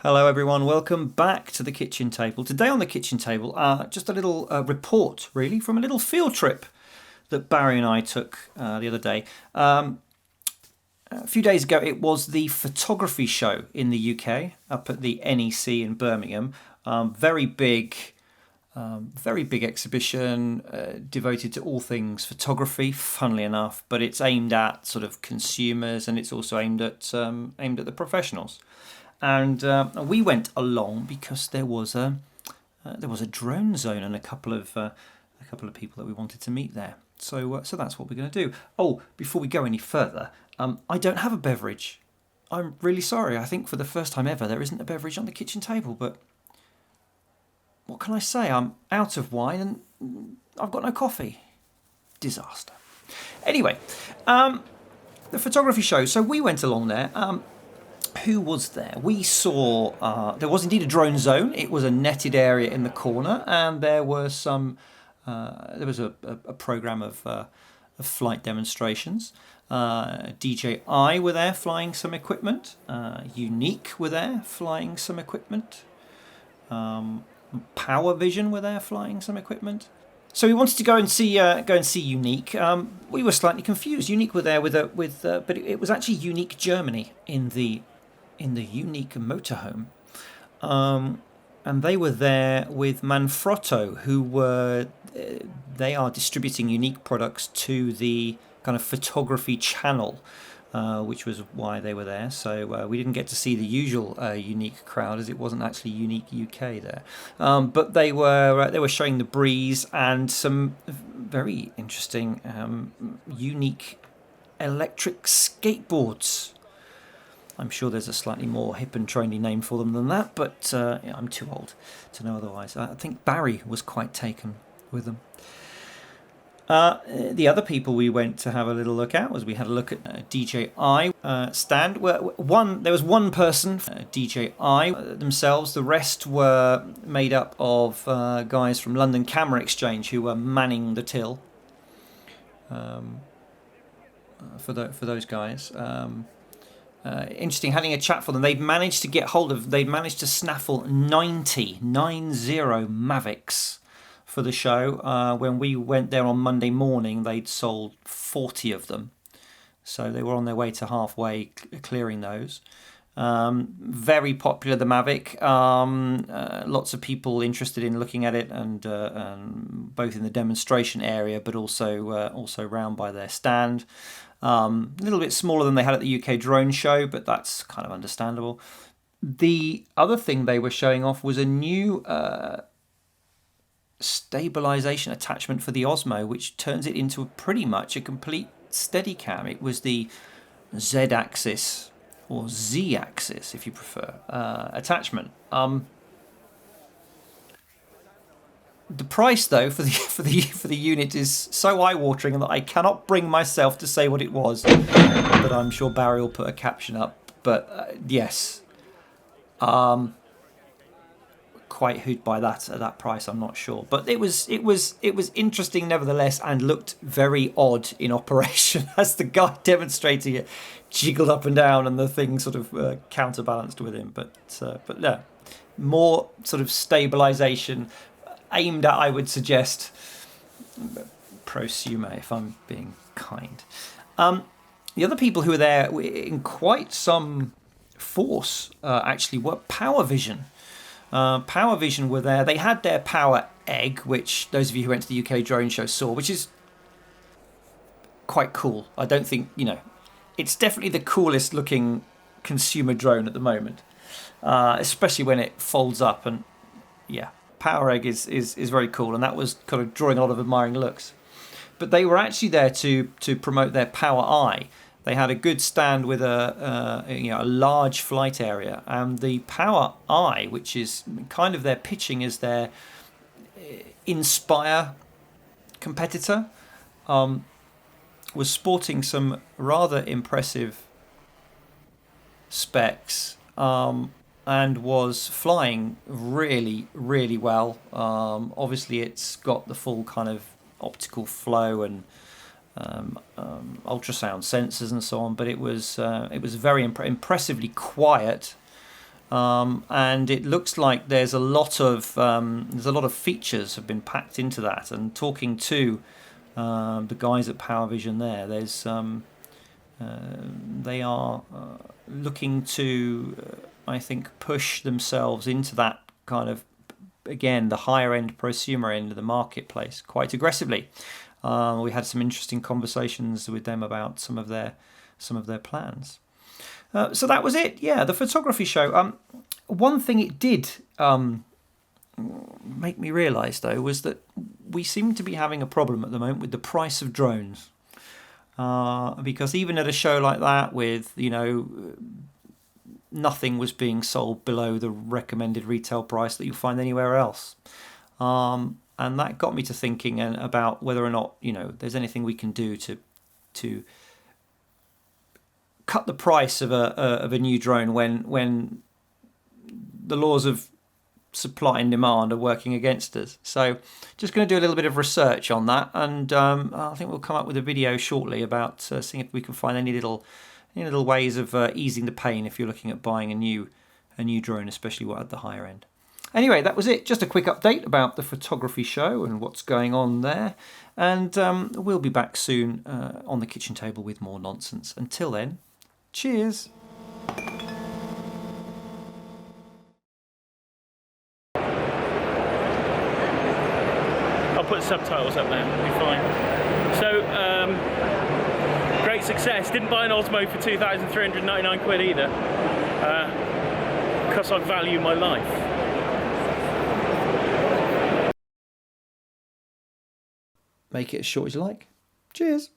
Hello everyone, welcome back to the kitchen table. Today on the kitchen table, just a little report really from a little field trip that Barry and I took the other day. A few days ago it was the photography show in the UK up at the NEC in Birmingham. Very big exhibition devoted to all things photography, funnily enough, but it's aimed at sort of consumers and it's also aimed at the professionals. And we went along because there was a drone zone and a couple of people that we wanted to meet there. So that's what we're going to do. Oh, before we go any further, I don't have a beverage. I'm really sorry. I think for the first time ever there isn't a beverage on the kitchen table. But what can I say? I'm out of wine and I've got no coffee. Disaster. Anyway, the photography show. So we went along there. Who was there? We saw there was indeed a drone zone. It was a netted area in the corner, and there were some. There was a program of flight demonstrations. DJI were there flying some equipment. Unique were there flying some equipment. Power Vision were there flying some equipment. So we wanted to go and see Unique. We were slightly confused. Unique were there but it was actually Unique Germany in the Unique motorhome, and they were there with Manfrotto, they are distributing Unique products to the kind of photography channel, which was why they were there. So we didn't get to see the usual Unique crowd, as it wasn't actually Unique UK there, but they were showing the Breeze and some very interesting Unique electric skateboards. I'm sure there's a slightly more hip and trendy name for them than that, but I'm too old to know otherwise. I think Barry was quite taken with them. The other people we went to have a little look at we had a look at DJI stand. There was one person, DJI themselves. The rest were made up of guys from London Camera Exchange who were manning the till. For those guys. Interesting having a chat for them. They'd managed to snaffle 90 Mavics for the show. When we went there on Monday morning, they'd sold 40 of them. So they were on their way to halfway clearing those. Very popular, the Mavic. Lots of people interested in looking at it, and both in the demonstration area, but also round by their stand. A little bit smaller than they had at the UK drone show, but that's kind of understandable. The other thing they were showing off was a new stabilization attachment for the Osmo, which turns it into pretty much a complete Steadicam. It was the Z-axis or Z-axis, if you prefer, attachment. The price, though, for the unit is so eye-watering that I cannot bring myself to say what it was. But I'm sure Barry will put a caption up. But yes, quite hoot by that at that price. I'm not sure, but it was interesting nevertheless, and looked very odd in operation as the guy demonstrating it jiggled up and down, and the thing sort of counterbalanced with him. But yeah, more sort of stabilization aimed at, I would suggest, prosumer, if I'm being kind. The other people who were there in quite some force actually were Power Vision. Power Vision were there. They had their Power Egg, which those of you who went to the UK drone show saw, which is quite cool. I don't think, it's definitely the coolest looking consumer drone at the moment, especially when it folds up. And yeah, Power Egg is very cool, and that was kind of drawing a lot of admiring looks. But they were actually there to promote their Power Eye. They had a good stand with a large flight area, and the Power Eye, which is kind of their pitching as their Inspire competitor, was sporting some rather impressive specs. And was flying really, really well. Obviously, it's got the full kind of optical flow and ultrasound sensors and so on, but it was very impressively quiet and it looks like there's a lot of features have been packed into that. And talking to the guys at PowerVision they are looking to, I think, push themselves into that kind of, again, the higher end prosumer end of the marketplace quite aggressively. We had some interesting conversations with them about some of their plans. So that was it. Yeah, the photography show. One thing it did make me realise, though, was that we seem to be having a problem at the moment with the price of drones. Because even at a show like that, with nothing was being sold below the recommended retail price that you'll find anywhere else, and that got me to thinking about whether or not there's anything we can do to cut the price of a new drone when the laws of supply and demand are working against us. So just going to do a little bit of research on that, and I think we'll come up with a video shortly about seeing if we can find any little ways of easing the pain if you're looking at buying a new drone, especially at the higher end. Anyway, that was it. Just a quick update about the photography show and what's going on there, and we'll be back soon on the kitchen table with more nonsense. Until then, cheers. Put subtitles up there, it'll be fine. So, great success. Didn't buy an Osmo for 2,399 quid either, because I value my life. Make it as short as you like. Cheers.